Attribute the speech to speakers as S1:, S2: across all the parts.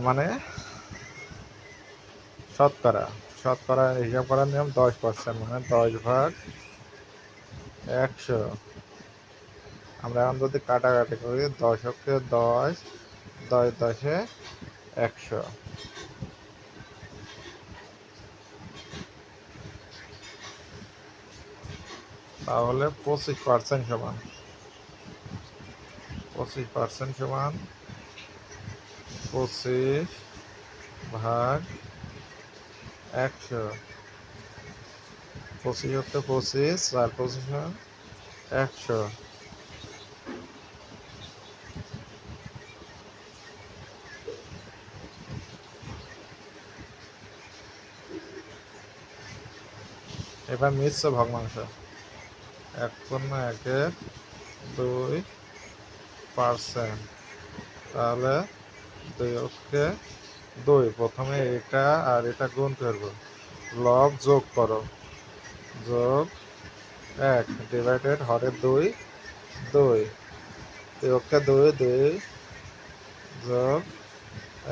S1: মানে শতকরা শতকরা হিসাব করার নিয়ম 10%, মানে 10/100। আমরা এখন যদি কাটাকাটি করি, 10 10, 10 10 100, তাহলে 25% সমান 25% সমান 25/100। 25 হচ্ছে 25, আর 25 100। এবার মিশ্র ভগ্নাংশ 1/2%, তাহলে 2 প্রথমে এটা আর এটা গুণ করবো, লব যোগ করো, যোগ 1 ডিভাইডেড হরের 2 2, 2 2 যোগ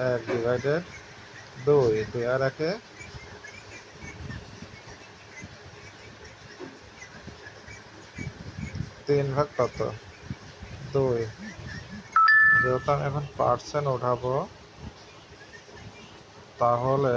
S1: 1 ডিভাইডেড 2 2 আর 1 3 ভাগ কত 2। যেহেতু আমি এখন পার্সেন্ট উঠাবো, তাহলে